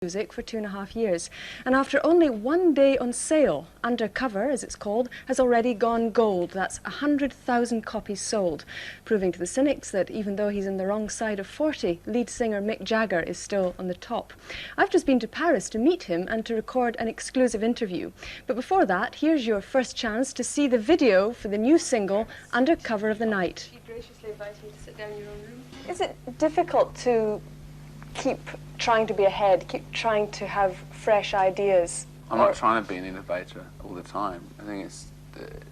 music for 2.5 years, and after only 1 day on sale, Undercover, as it's called, has already gone gold. That's 100,000 copies sold, proving to the cynics that even though he's in the wrong side of 40, lead singer Mick Jagger is still on the top. I've just been to Paris to meet him and to record an exclusive interview. But before that, here's your first chance to see the video for the new single, Under Cover of the Night. You graciously invited me to sit down in your own room. Is it difficult to keep trying to be ahead, keep trying to have fresh ideas? I'm not trying to be an innovator all the time. I think it's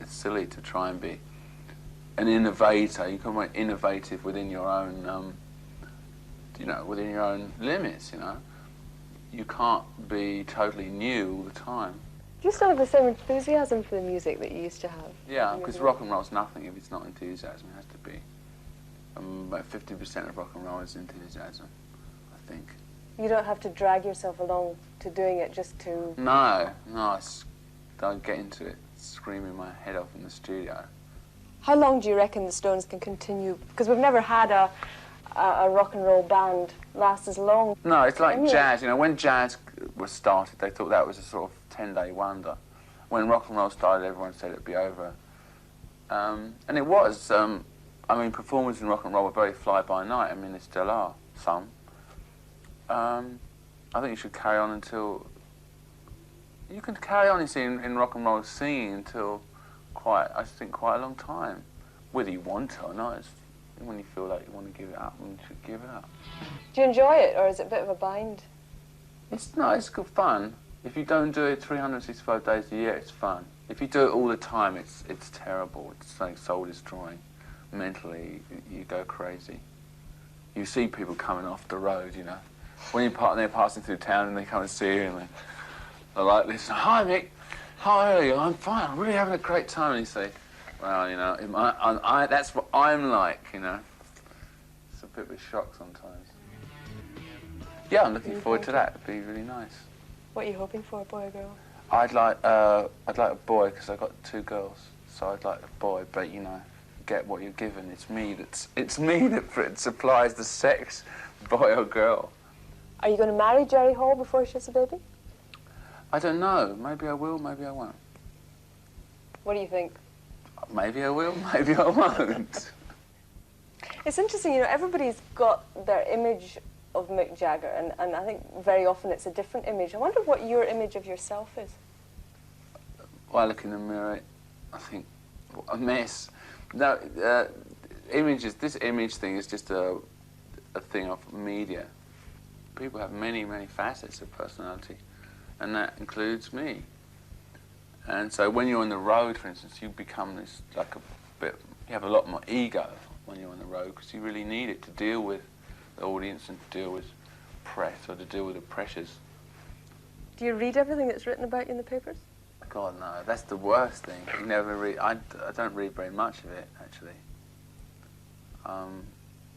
silly to try and be an innovator. You can be innovative within your own, within your own limits. You can't be totally new all the time. Do you still have the same enthusiasm for the music that you used to have? Yeah, because rock and roll's nothing if it's not enthusiasm. It has to be. About 50% of rock and roll is enthusiasm, I think. You don't have to drag yourself along to doing it just to... No, I don't get into it, screaming my head off in the studio. How long do you reckon the Stones can continue? Because we've never had a rock and roll band last as long. No, it's like jazz. When jazz was started, they thought that was a sort of 10-day wonder. When rock and roll started, everyone said it'd be over. And it was. Performers in rock and roll were very fly-by-night. They still are, some. I think you should carry on until... You can carry on in rock and roll singing until quite a long time. Whether you want to or not, when you feel like you want to give it up, then you should give it up. Do you enjoy it, or is it a bit of a bind? It's good fun. If you don't do it 365 days a year, it's fun. If you do it all the time, it's terrible. It's like soul-destroying. Mentally, you go crazy. You see people coming off the road, When they're passing through town and they come and see you and they're like this, "Hi Mick, how are you? I'm fine, I'm really having a great time." And you say, "Well, that's what I'm like, It's a bit of a shock sometimes. Yeah, I'm looking forward to that. It'd be really nice. What are you hoping for, a boy or girl? I'd like a boy because I've got 2 girls, so I'd like a boy. But get what you're given. It's me that supplies the sex, boy or girl. Are you going to marry Jerry Hall before she has a baby? I don't know. Maybe I will, maybe I won't. What do you think? Maybe I will, maybe I won't. It's interesting, everybody's got their image of Mick Jagger, and I think very often it's a different image. I wonder what your image of yourself is. Well, I look in the mirror, I think, what a mess. No, this image thing is just a thing of media. People have many, many facets of personality, and that includes me. And so when you're on the road, for instance, you become this, you have a lot more ego when you're on the road, because you really need it to deal with the audience and to deal with press or to deal with the pressures. Do you read everything that's written about you in the papers? God, no, that's the worst thing. You never read. I don't read very much of it, actually.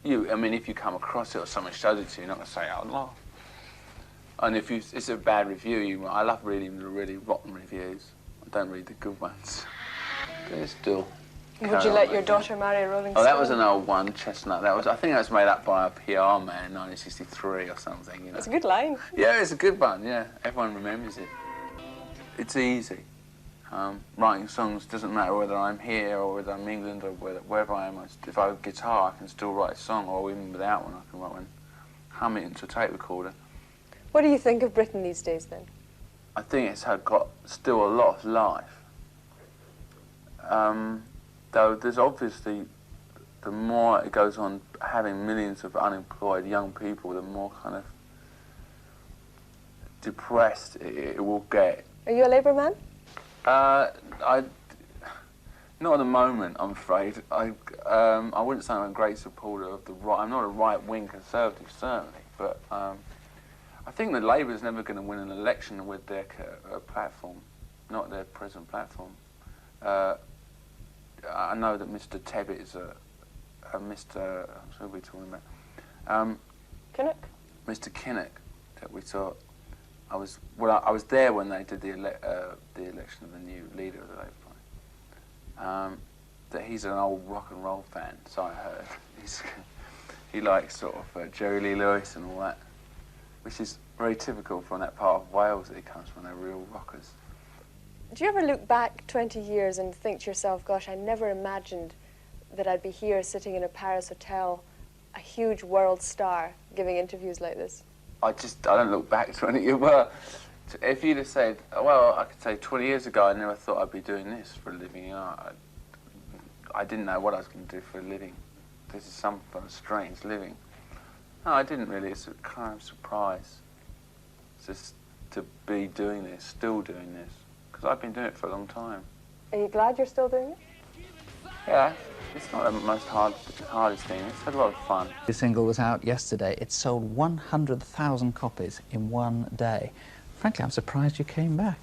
If you come across it or someone shows it to you, you're not going to say, "Oh, no." And if it's a bad review, I love reading the really rotten reviews. I don't read the good ones. But still. Would you let your daughter marry a Rolling Stone? Oh, that was an old one, Chestnut. I think that was made up by a PR man in 1963 or something. It's a good line. Yeah, it's a good one. Yeah, everyone remembers it. It's easy. Writing songs doesn't matter whether I'm here or whether I'm in England or wherever I am. If I have a guitar, I can still write a song, or even without one, I can write one, hum it into a tape recorder. What do you think of Britain these days, then? I think it's got still a lot of life. Though there's obviously, the more it goes on having millions of unemployed young people, the more kind of depressed it will get. Are you a Labour man? Not at the moment, I'm afraid. I wouldn't say I'm a great supporter of the right. I'm not a right-wing Conservative, certainly, but I think that Labour's never going to win an election with their platform, not their present platform. I know that Mr. Tebbit is Mr. Who are we talking about? Kinnock. Mr. Kinnock, that we saw. I was there when they did the election of the new leader of the Labour Party. That he's an old rock and roll fan, so I heard. He likes sort of Jerry Lee Lewis and all that, which is very typical from that part of Wales that he comes from. They're real rockers. Do you ever look back 20 years and think to yourself, gosh, I never imagined that I'd be here sitting in a Paris hotel, a huge world star, giving interviews like this? I don't look back 20 years. Well, if you'd have said, well, I could say 20 years ago, I never thought I'd be doing this for a living. You know, I didn't know what I was going to do for a living. This is some kind of strange living. No, I didn't really. It's a kind of surprise. Just to be doing this, still doing this, because I've been doing it for a long time. Are you glad you're still doing it? Yeah, it's not the most hardest thing. It's had a lot of fun. The single was out yesterday. It sold 100,000 copies in one day. Frankly, I'm surprised you came back.